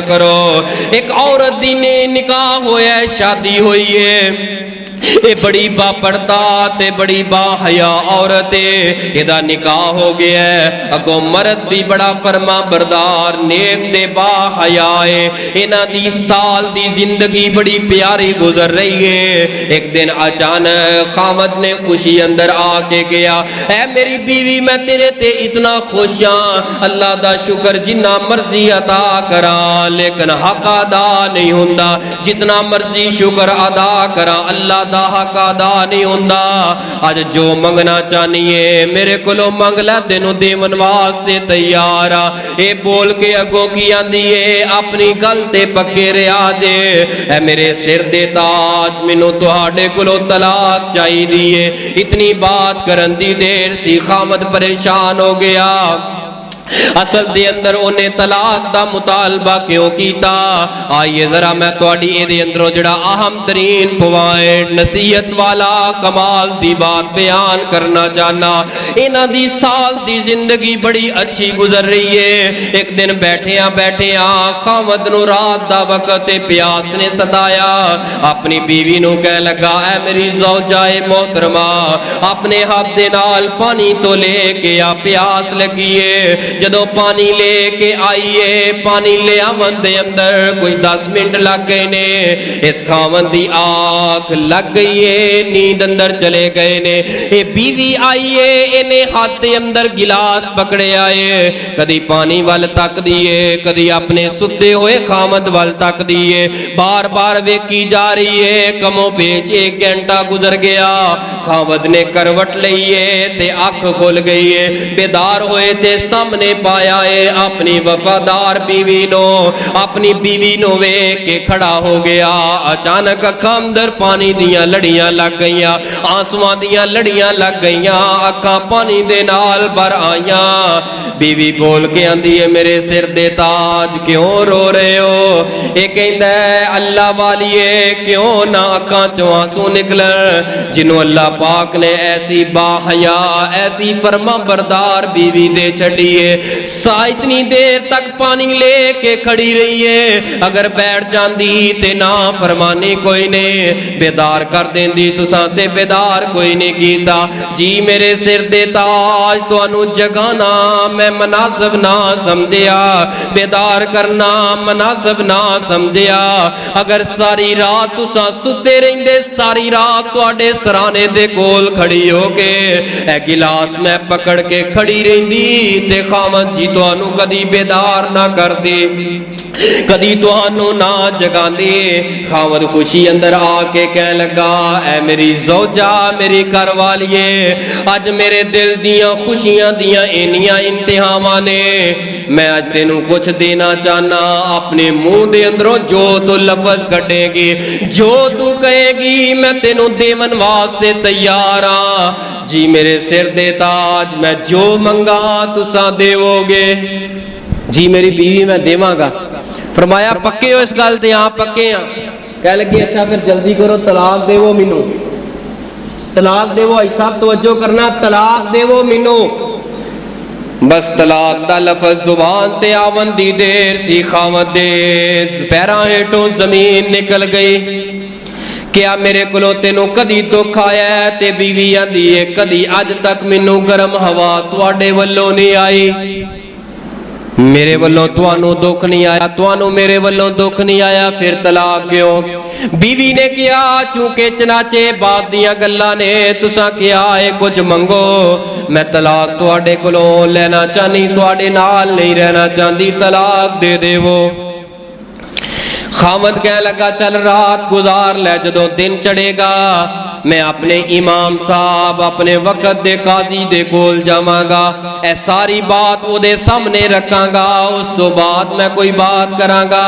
کرو۔ ایک عورت دی نے نکاح ہویا ہے، شادی ہوئی ہے، اے بڑی با پردہ تے بڑی با حیا عورت ہے، ایدہ نکاح ہو گیا ہے، اگو مرد بھی بڑا فرما بردار نیک تے با حیا ہے، انہاں دی سال دی زندگی بڑی پیاری گزر رہی ہے۔ ایک دن اچانک خامد نے خوشی اندر آ کے گیا، اے میری بیوی میں تیرے تے اتنا خوش ہاں، اللہ دا شکر جنہ مرضی عطا کرا، لیکن حق ادا نہیں ہوندا، جتنا مرضی شکر ادا کرا اللہ دا حق ادا نہیں ہوندا۔ آج جو منگنا چاہیے میرے کولو منگ لے، تینوں دیون واسطے تیار آ۔ اے بول کے اگوں کی آندی ہے اپنی گل تے پکے رہا جے، اے میرے سر دے تاج مینوں تہاڈے کولو طلاق چاہی دیے۔ اتنی بات کرن دی دیر سی خامد پریشان ہو گیا، اصل دے اندر انہیں طلاق دا مطالبہ کیوں کیتا؟ آئیے ذرا میں تواڈی اے دے اندروں جڑا اہم ترین پوائنٹ نصیحت والا کمال دی بات بیان کرنا چاہنا۔ انہاں دی سال دی زندگی بڑی اچھی گزر رہی ہے، ایک دن بیٹھیاں خامد نو رات دا وقت پیاس نے ستایا، اپنی بیوی نو کہہ لگا اے میری زوجہ محترمہ اپنے ہاتھ دے نال پانی تو لے کے آ، پیاس لگی ہے۔ جدو پانی لے کے آئیے، پانی لے آمن دے اندر کوئی 10 منٹ لگ گئے نے، اس خاوند دی آنکھ لگ گئی ہے، نیند اندر چلے گئے نے۔ اے بیوی آئیے، انہیں ہاتھ دے اندر گلاس پکڑے آئے، کدی پانی وال تک دیئے، کدی اپنے ستے ہوئے خاوند وال تک دیئے، بار بار ویکھی جا رہی ہے۔ کمو بیچ 1 گھنٹہ گزر گیا، خاوند نے کروٹ لئیے تے آنکھ کھول گئی ہے، بیدار ہوئے تے سامنے پایا ہے اپنی وفادار بیوی نو، اپنی بیوی نو ویکھ کے کھڑا ہو گیا۔ اچانک اکھاں اندر پانی دیاں لڑیاں لگ گئیاں، آنسواں دیاں لڑیاں لگ گئیاں، اکھاں پانی دے نال بھر آئیاں۔ بیوی بول کے آندی ہے میرے سر دے تاج کیوں رو رہے ہو؟ اے کہندا ہے اللہ والیے کیوں نہ اکھاں چوں آنسو نکلن، جنوں اللہ پاک نے ایسی با حیا ایسی فرما بردار بیوی دے چھڑی ہے، اتنی دیر تک پانی لے کے کھڑی رہی ہے، اگر بیٹھ جاندی تے نا فرمانی کوئی نہیں، بیدار کر دیندی تساں تے بیدار کوئی نہیں کیتا۔ جی میرے سر دے تاج تانوں جگانا میں مناسب نہ سمجھیا، بیدار کرنا مناسب نہ سمجھیا، اگر ساری رات تساں ستے رہندے، ساری رات تواڈے سرانے دے کول کھڑی ہو کے اے گلاس میں پکڑ کے کھڑی رہندی تے خاوند جی توانو کدی بیدار نہ کر دی، کدی توانو نہ جگا دی۔ خاوند خوشی اندر آ کے کہہ لگا اے میری زوجہ میری گھر والیے، اج میرے دل دیاں خوشیاں دیاں اینیاں انتہاواں نے، میں اج تینوں کچھ دینا چاہنا، اپنے منہ دے اندروں جو تو لفظ کٹے گی، جو تو کہے گی میں تینوں دیون واسطے تیار ہاں۔ جی میرے سر دے تاج میں جو منگا تساں دیو گے؟ جی میری بیوی میں دیواں گا۔ فرمایا پکے ہو اس گل تے؟ ہاں پکے ہاں۔ کہہ لگی اچھا پھر جلدی کرو طلاق دیو مینوں، طلاق دیو، صاحب توجہ کرنا، طلاق دیو مینوں۔ بس طلاق دا لفظ زبان تے آون دی دیر سی خاوند دے پیراں ہیٹوں زمین نکل گئی۔ کیا میرے کلو تینوں کدی دکھ آیا ہے؟ تے بیوی آندی ہے کدی اج تک مینوں گرم ہوا تواڈے ولوں نہیں آئی، میرے ولوں توانوں دکھ نہیں آیا، توانوں میرے ولوں دکھ نہیں آیا، پھر طلاق کیوں؟ بیوی نے کیا چونکہ چنانچہ بات دیاں گلاں نے تساں کیا ہے کچھ منگو، میں طلاق تواڈے کولوں لینا چاہنی، تواڈے نال نہیں رہنا چاہندی، طلاق دے دیو۔ خاوند کہہ لگا چل رات گزار لے، جدوں دن چڑھے گا میں اپنے امام صاحب اپنے وقت دے قاضی دے کول جاواں گا، اے ساری بات او دے سامنے رکھاں گا، اس تو بعد میں کوئی بات کراں گا۔